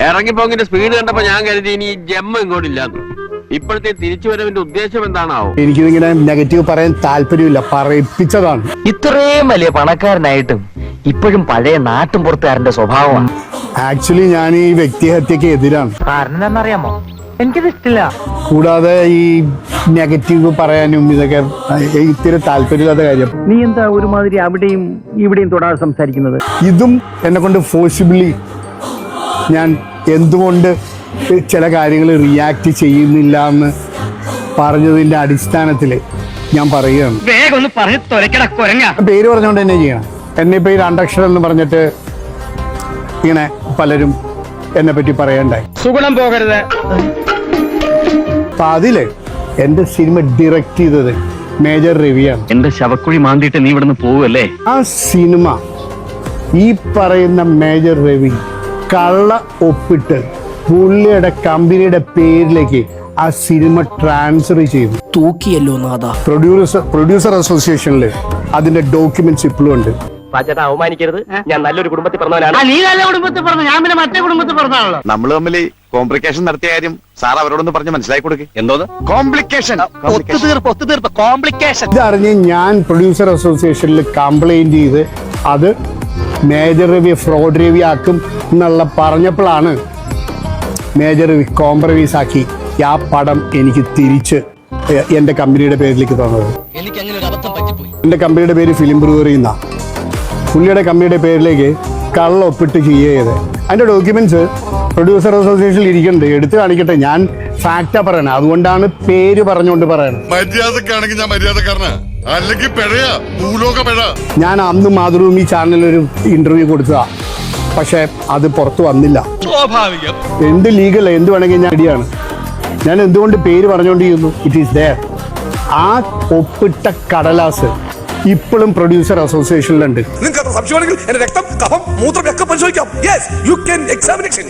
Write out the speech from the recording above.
ഇറങ്ങിപ്പോങ്ങിന്റെ speed കണ്ടപ്പോ ഞാൻ കരുതി ഇനി ജമ്മ ഇങ്ങോട്ടില്ലാന്ന്. ഇപ്പോഴത്തെ തിരിച്ചുവരവിന്റെ ഉദ്ദേശം എന്താണാവോ? എനിക്കിങ്ങനെ നെഗറ്റീവ് പറയാൻ താല്പര്യമില്ല, പറയിപ്പിച്ചതാണ്. ഇത്രയും വലിയ പണക്കാരനായിട്ടും ഇപ്പോഴും പഴയ നാട്ടും പുറത്തുകാരന്റെ സ്വഭാവമാണ്. ആക്ച്വലി ഞാൻ ഈ വ്യക്തിഹത്യക്ക് എതിരാണ്. കാരണം എന്താണെന്നറിയാമോ? എനിക്കത് ഇഷ്ടമില്ല. കൂടാതെ ഈ നെഗറ്റീവ് പറയാനും ഇതൊക്കെ ഇത്തിരി താല്പര്യമില്ലാത്ത കാര്യം. നീ എന്താ ഒരുമാതിരി അവിടെയും ഇവിടെയും തൊടാതെ സംസാരിക്കുന്നത്? ഇതും എന്നെ കൊണ്ട് ഫോഴ്സിബിളി ഞാൻ എന്തുകൊണ്ട് ചില കാര്യങ്ങൾ റിയാക്ട് ചെയ്യുന്നില്ല എന്ന് പറഞ്ഞതിന്റെ അടിസ്ഥാനത്തിൽ ഞാൻ പറയുകയാണ്. പേര് പറഞ്ഞുകൊണ്ട് തന്നെ ചെയ്യണം. എന്നെ ഇപ്പൊ ഈ രണ്ടക്ഷരം എന്ന് പറഞ്ഞിട്ട് ഇങ്ങനെ പലരും എന്നെ പറ്റി പറയണ്ടായി. സുഗുണം പോകരുത്. അപ്പൊ അതില് എന്റെ സിനിമ ഡയറക്ട് ചെയ്തത് മേജർ രവിയാണ്. എന്റെ ശവക്കുഴി മാന്തിയിട്ട് നീ ഇവിടുന്ന് പോവല്ലേ? ആ സിനിമ ഈ പറയുന്ന മേജർ രവി കള്ള ഒപ്പിട്ട് പുള്ളിയുടെ കമ്പനിയുടെ പേരിലേക്ക് ആ സിനിമ ട്രാൻസ്ഫർ ചെയ്തു. തൂക്കിയല്ലോ നാഥ. പ്രൊഡ്യൂസർ അസോസിയേഷനിൽ അതിന്റെ ഡോക്യുമെന്റ്സ് ഇപ്പോഴും ഉണ്ട്. പാച്ചേട്ടാ, അവമാനിക്കരുത്. ഞാൻ നല്ലൊരു കുടുംബത്തിൽ പറഞ്ഞവനാണ്. നീ നല്ല കുടുംബത്തിൽ പറഞ്ഞു, ഞാൻ പിന്നെ മറ്റേ കുടുംബത്തിൽ പറഞ്ഞാണല്ലോ. നമ്മൾ തമ്മിൽ കോംപ്ലിക്കേഷൻ നടത്തിയ കാര്യം സാർ അവരോടൊന്ന് പറഞ്ഞ് മനസ്സിലാക്കി കൊടുക്കുക. എന്തോന്ന് കോംപ്ലിക്കേഷൻ? കോംപ്ലിക്കേഷൻ ഇതറിഞ്ഞ് ഞാൻ പ്രൊഡ്യൂസർ അസോസിയേഷനിൽ കംപ്ലൈന്റ് ചെയ്ത് അത് മേജർ രവി ഫ്രോഡ് രവി ആക്കും എന്നുള്ള പറഞ്ഞപ്പോഴാണ് മേജർ രവി കോംപ്രമൈസ് ആക്കി ആ പടം എനിക്ക് തിരിച്ച് എന്റെ കമ്പനിയുടെ പേരിലേക്ക് തന്നത്. എന്റെ കമ്പനിയുടെ പേര് ഫിലിം ബ്രൂവറി എന്നാ. പുള്ളിയുടെ കമ്പനിയുടെ പേരിലേക്ക് കള്ള ഒപ്പിട്ട് ചെയ്ത് അതിന്റെ ഡോക്യുമെന്റ്സ് പ്രൊഡ്യൂസർ അസോസിയേഷനിൽ ഇരിക്കുന്നുണ്ട്. എടുത്തു കാണിക്കട്ടെ. ഞാൻ ഫാക്റ്റാ പറയണേ, അതുകൊണ്ടാണ് പേര് പറഞ്ഞുകൊണ്ട് പറയണത്. മര്യാദക്കാണെങ്കിൽ ഞാൻ മര്യാദക്കാരനാ, അല്ലെങ്കിൽ പിഴയാ, ഭൂലോക പിഴ. ഞാൻ അന്ന് മാതൃഭൂമി ചാനലിൽ ഒരു ഇന്റർവ്യൂ കൊടുത്തതാ, പക്ഷെ അത് പുറത്തു വന്നില്ല. എന്ത് ലീഗൽ എന്ത് വേണമെങ്കിൽ ഞാൻ റെഡിയാണ്. ഞാൻ എന്തുകൊണ്ട് പേര് പറഞ്ഞുകൊണ്ടിരിക്കുന്നു? It is there. ആ ഒപ്പിട്ട കടലാസ് ഇപ്പോഴും പ്രൊഡ്യൂസർ അസോസിയേഷനിലുണ്ട്. നിങ്ങൾക്ക് സംശയമാണെങ്കിൽ എന്റെ രക്തം, കഫം, മൂത്രം ഒക്കെ പരിശോധിക്കാം. Yes, you can examination.